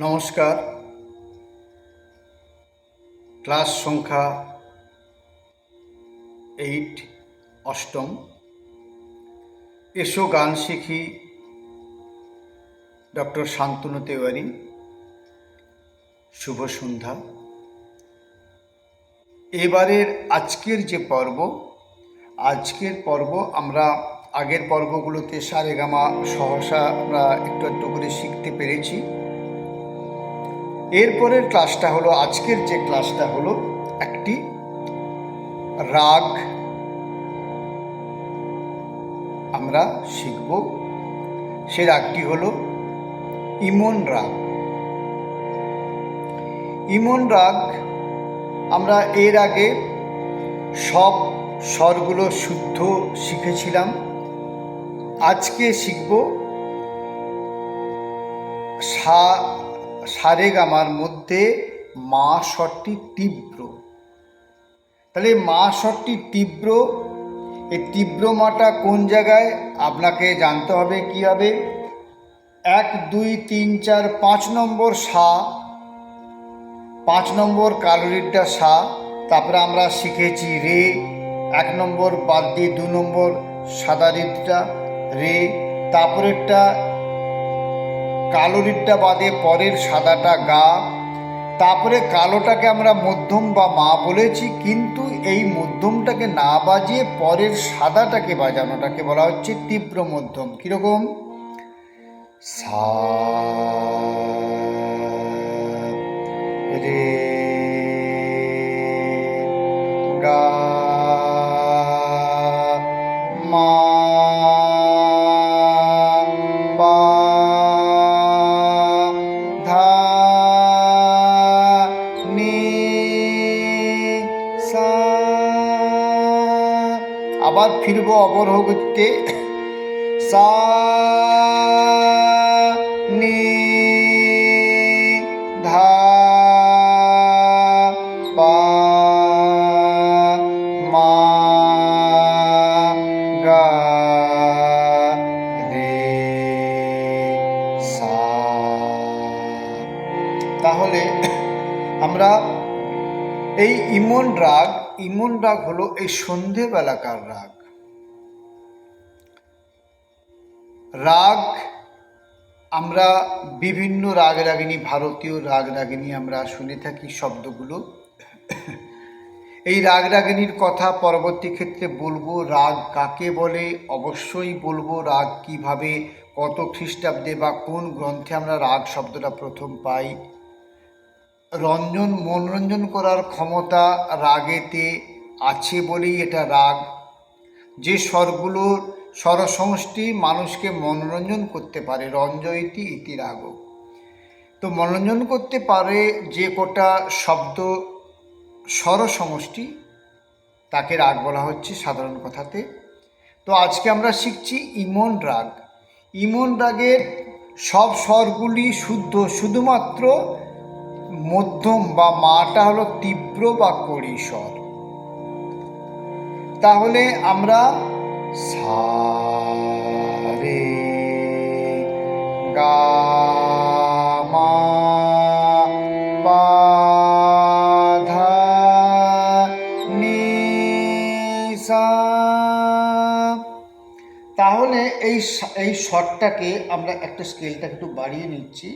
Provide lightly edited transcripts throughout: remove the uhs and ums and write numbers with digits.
নমস্কার। ক্লাস সংখ্যা 8 অষ্টম। এসো গান শিখি, ডক্টর শান্তনু তেওয়ারি। শুভ সন্ধ্যা। এবারের আজকের যে পর্ব, আমরা আগের পর্বগুলোতে সারেগামা সহসা আমরা একটু একটু করে শিখতে পেরেছি। এরপরের ক্লাসটা হলো, আজকের যে ক্লাসটা হলো একটি রাগ আমরা শিখব। সে রাগটি হলো ইমন রাগ। ইমন রাগ আমরা এর আগে সব স্বরগুলো শুদ্ধ শিখেছিলাম। আজকে শিখব সারেগামার মধ্যে মা স্বরটি তীব্র। তাহলে মা স্বরটি তীব্র, এই তীব্র মাটা কোন জায়গায় আপনাকে জানতে হবে। কি হবে? 1 2 3 4 5 নম্বর সা, 5 নম্বর কালোরিটা সা। তারপরে আমরা শিখেছি রে, 1 নম্বর বাদ দিয়ে 2 নম্বর সাদারিটা রে, তারপরেরটা কালোরিটা বাদে পরের সাদাটা গা, তারপরে কালোটাকে আমরা মধ্যম বা মা বলেছি, কিন্তু এই মধ্যমটাকে না বাজিয়ে পরের সাদাটাকে বাজানোটাকে বলা হচ্ছে তীব্র মধ্যম। কীরকম? সা রে গা মা পা ধা নি সা। আবার ফিরবো অবরোহ গতিতে। সা নি ধা পা মা গা রে সা। তাহলে আমরা এই ইমন রাগ হলো এই সন্ধেবেলাকার রাগ। রাগ আমরা বিভিন্ন রাগ রাগিনী, ভারতীয় রাগ রাগিনী আমরা শুনে থাকি শব্দগুলো। এই রাগ রাগিনীর কথা পরবর্তী ক্ষেত্রে বলবো। রাগ কাকে বলে অবশ্যই বলবো। রাগ কিভাবে, কত খ্রিস্টাব্দে বা কোন গ্রন্থে আমরা রাগ শব্দটা প্রথম পাই। মনোরঞ্জন করার ক্ষমতা রাগেতে আছে বলেই এটা রাগ। যে স্বরগুলোর স্বরসমষ্টি মানুষকে মনোরঞ্জন করতে পারে, রঞ্জয়তি ইতি রাগ। তো মনোরঞ্জন করতে পারে যে কটা শব্দ স্বরসমষ্টি, তাকে রাগ বলা হচ্ছে সাধারণ কথাতে। তো আজকে আমরা শিখছি ইমন রাগ। ইমন রাগের সব স্বরগুলি শুদ্ধ, শুধুমাত্র মধ্যম বা মাটা হলো তীব্র বা কড়ি স্বর। তাহলে আমরা সা রে গা মা পা ধা নি সা। তাহলে এই স্বরটাকে আমরা একটা স্কেলটাকে একটু বাড়িয়ে নিচ্ছি।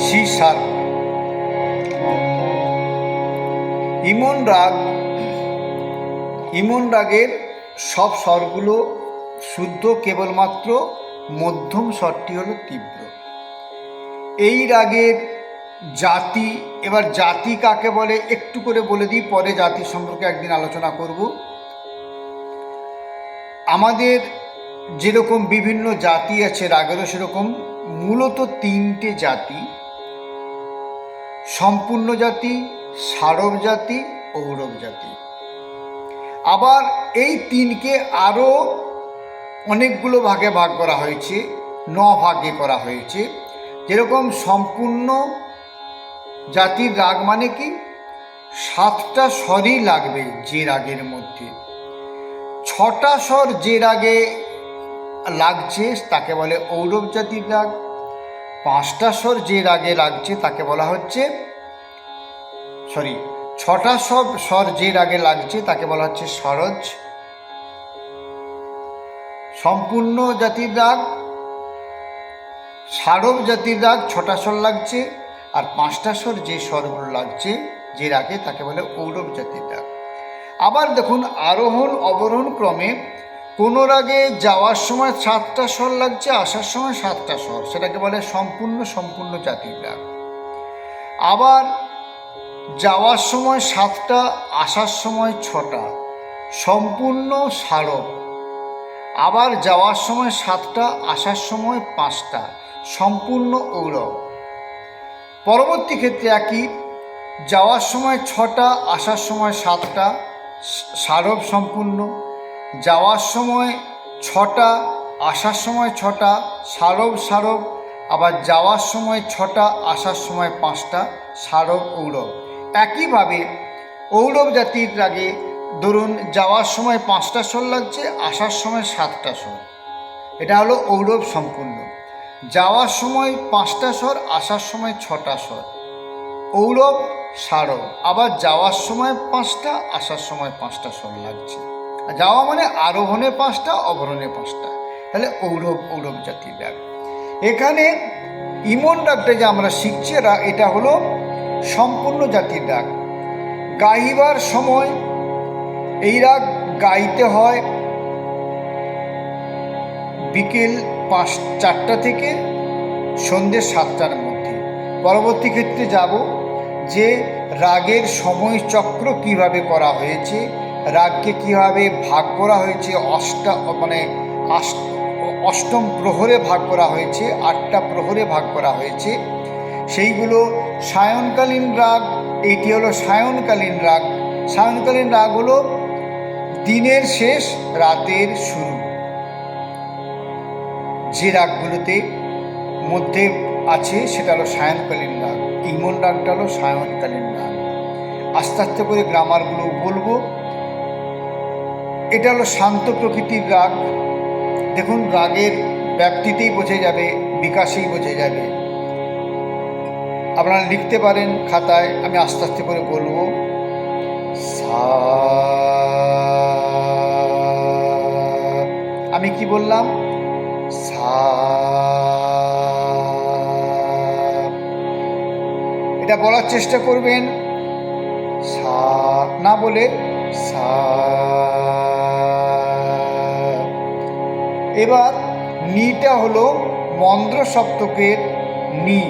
C sharp. ইমন রাগের সব স্বরগুলো শুদ্ধ, কেবলমাত্র মধ্যম স্বরটি হলো তীব্র। এই রাগের জাতি, এবার জাতি কাকে বলে একটু করে বলে দিই, পরে জাতি সম্পর্কে একদিন আলোচনা করব। আমাদের যেরকম বিভিন্ন জাতি আছে রাগেরও সেরকম মূলত 3টে জাতি: সম্পূর্ণ জাতি, সারব জাতি, ঔরব জাতি। আবার এই 3কে আরও অনেকগুলো ভাগে ভাগ করা হয়েছে, 9 ভাগে করা হয়েছে। যেরকম সম্পূর্ণ জাতির রাগ মানে কি, 7টা স্বরই লাগবে যে রাগের মধ্যে। 6টা স্বর যে রাগে লাগছে তাকে বলে ঔড়ব জাতির রাগ। 5টা স্বর যে রাগে লাগছে তাকে বলা হচ্ছে 6টা স্বর যে রাগে লাগছে তাকে বলা হচ্ছে স্বরজ। সম্পূর্ণ জাতির রাগ, ষাড়ব জাতির রাগ 6টা স্বর লাগছে, আর 5টা স্বর যে স্বরগুলো লাগছে যে রাগে তাকে বলে ঔড়ব জাতির রাগ। আবার দেখুন, আরোহণ অবরোহণ ক্রমে কোনো রাগে যাওয়ার সময় 7টা স্বর লাগছে, আসার সময় 7টা স্বর, সেটাকে বলে সম্পূর্ণ জাতির রাগ। আবার যাওয়ার সময় 7টা, আসার সময় 6টা, সম্পূর্ণ ষাড়ব। আবার যাওয়ার সময় 7টা, আসার সময় 5টা, সম্পূর্ণ ঔড়ব। পরবর্তী ক্ষেত্রে একই, যাওয়ার সময় 6টা, আসার সময় 7টা, ষাড়ব সম্পূর্ণ। যাওয়ার সময় 6টা, আসার সময় 6টা, ষাড়ব। আবার যাওয়ার সময় 6টা, আসার সময় 5টা, ষাড়ব ঔড়ব। একইভাবে ঔড়ব জাতির রাগে ধরুন যাওয়ার সময় 5টা স্বর লাগছে, আসার সময় 7টা স্বর, এটা হলো ঔড়ব সম্পূর্ণ। যাওয়ার সময় 5টা স্বর, আসার সময় 6টা স্বর, ঔড়ব ষাড়ব। আবার যাওয়ার সময় 5টা, আসার সময় 5টা স্বর লাগছে। যাওয়া মানে আরোহণে 5টা, অবরোহণে 5টা, তাহলে ঔড়ব জাতির রাগ। এখানে ইমন রাগটা যে আমরা শিখছি, এটা হলো সম্পূর্ণ জাতির রাগ। গাইবার সময় এই রাগ গাইতে হয় বিকেল 4টা থেকে সন্ধ্যে 7টার মধ্যে। পরবর্তী ক্ষেত্রে যাব যে রাগের সময়চক্র কিভাবে করা হয়েছে, রাগকে কিভাবে ভাগ করা হয়েছে, অষ্টম প্রহরে ভাগ করা হয়েছে, 8টা প্রহরে ভাগ করা হয়েছে। সেইগুলো সায়নকালীন রাগ, এইটি হলো সায়নকালীন রাগ। সায়নকালীন রাগ হলো দিনের শেষ, রাতের শুরু। যে রাগগুলোতে মধ্যে আছে সেটা হলো সায়নকালীন রাগ। ইমন রাগটা হলো সায়নকালীন রাগ। আস্তে আস্তে করে গ্রামারগুলো বলবো। এটা হলো শান্ত প্রকৃতির রাগ। দেখুন, রাগের ব্যাপ্তিতেই বোঝা যাবে, বিকাশেই বোঝা যাবে। আপনারা লিখতে পারেন খাতায়, আমি আস্তে আস্তে করে বলবো। সা, আমি কি বললাম? সা। এটা বলার চেষ্টা করবেন, সা না বলে সা। এবার নিটা হলো মন্দ্র সপ্তকের নি,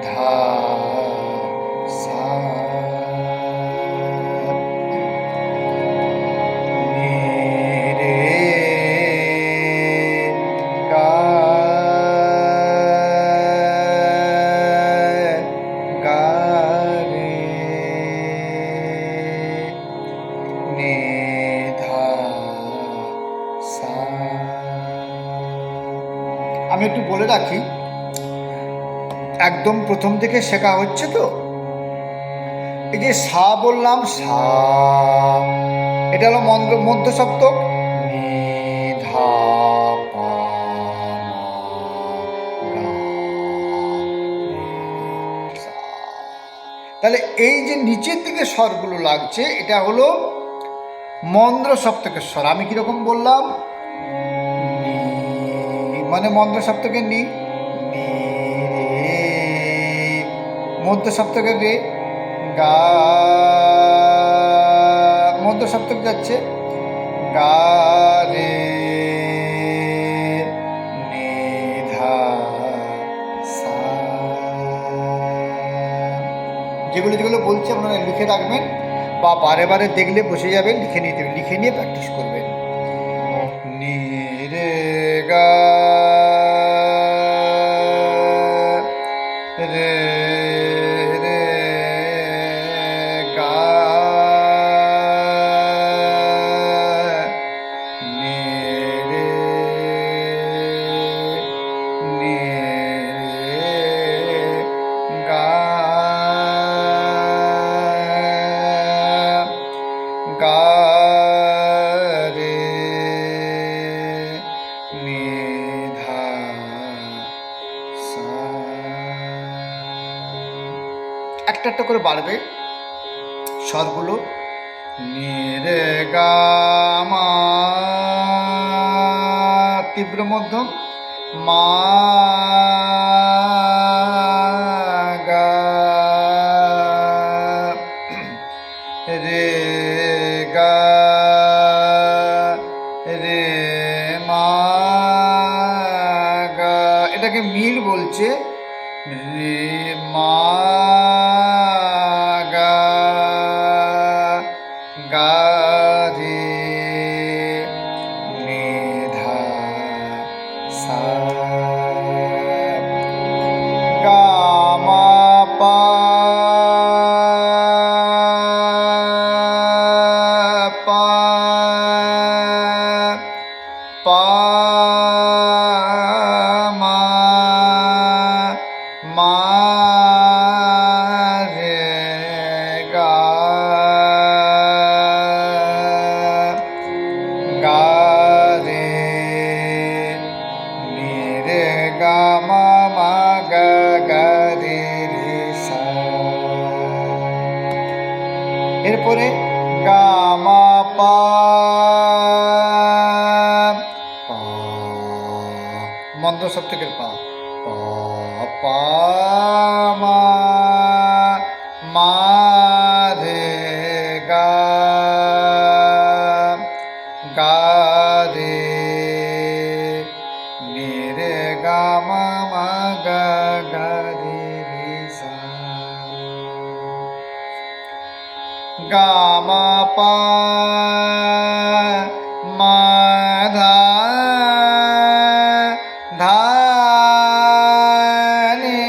ধা, সা, রে, গা, গা, রে, নে, ধা, সা। আমি একটু বলে রাখি, একদম প্রথম থেকে শেখা হচ্ছে তো। এই যে সা বললাম, সা, এটা হলো মধ্য সপ্তক। নি, ধা, পা, মা, গা, রে, সা। তাহলে এই যে নিচের দিকে স্বরগুলো লাগছে এটা হলো মন্দ্র সপ্তকের স্বর। আমি কিরকম বললাম? নি মানে মন্দ্র সপ্তকের নি, নি, রে, মধ্য সপ্তকের রে, গা, মধ্য সপ্তক যাচ্ছে, গা, রে, নি, ধা, সা। যেগুলো বলছি আপনারা লিখে রাখবেন, বা বারে বারে দেখলে বসে যাবেন, লিখে নিয়ে প্র্যাকটিস করবেন। নি, রে, গা, রে, রে, গা, নে রে নে রে গা গা রে নে ধা সা। একটা একটা করে বাড়বে স্বরগুলো। নি রে গা মা তীব্র মধ্যম, মা গা রে গা রে মা গা। এটাকে মিল বলছে। রে মা গা গা রে নে ধা সা। গা মা পা পা পা মা মা রে গা গা রে নি রে গা মা মা গা গা রে রে সা। এরপরে গা মা পা পা মন্দ সপ্তকের পা পা পা মা মা রে গা গা রে নি রে গা মা মা গা গা রে রে সা। গা মা পা মা ধা ধা রে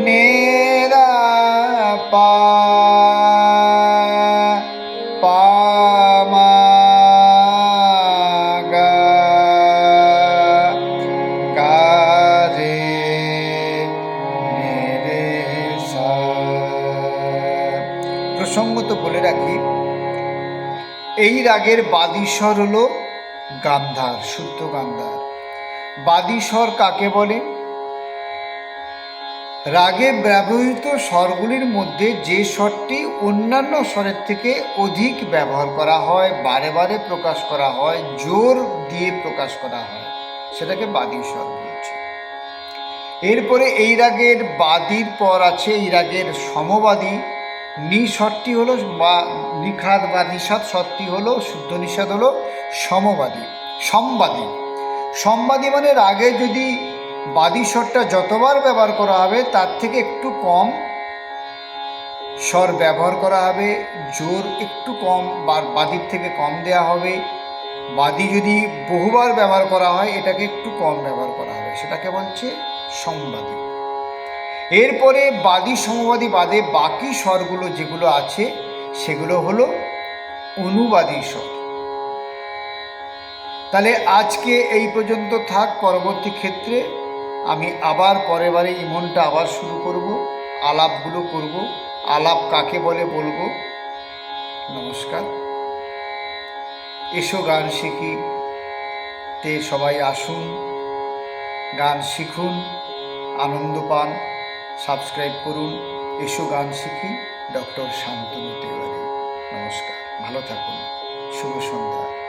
নে রা পা পা মা গা গা রে নে রে সা। প্রসঙ্গত বলে রাখি, এই রাগের বাদী স্বর হলো গান্ধার, শুদ্ধ গান্ধার। বাদী স্বর কাকে বলে? রাগে ব্যবহৃত স্বরগুলির মধ্যে যে স্বরটি অন্যান্য স্বরের থেকে অধিক ব্যবহার করা হয়, বারে বারে প্রকাশ করা হয়, জোর দিয়ে প্রকাশ করা হয়, সেটাকে বাদী স্বর বলছে। এরপরে এই রাগের বাদীর পর আছে এই রাগের সমবাদী। নি স্বরটি হলো বা নিখাদ বা নিষাদ স্বরটি হলো, শুদ্ধ নিষাদ হলো সমবাদী সম্বাদী। সম্বাদী মানে রাগে যদি বাদী স্বরটা যতবার ব্যবহার করা হবে তার থেকে একটু কম স্বর ব্যবহার করা হবে, জোর একটু কম বা বাদীর থেকে কম দেয়া হবে। বাদী যদি বহুবার ব্যবহার করা হয় এটাকে একটু কম ব্যবহার করা হবে, সেটাকে বলছে সম্বাদী। এরপরে বাদী সমবাদী বাদে বাকি স্বরগুলো যেগুলো আছে সেগুলো হলো অনুবাদী স্বর। তাহলে আজকে এই পর্যন্ত থাক। পরবর্তী ক্ষেত্রে আমি আবার পরের বারে ইমনটা আবার শুরু করব, আলাপগুলো করব। আলাপ কাকে বলে বলবো। নমস্কার। এসো গান শিখি তে সবাই আসুন, গান শিখুন, আনন্দ পান। সাবস্ক্রাইব করুন। এসো গান শিখি, ডক্টর শান্তনু তিওয়ারি। নমস্কার, ভালো থাকুন, শুভ সন্ধ্যা।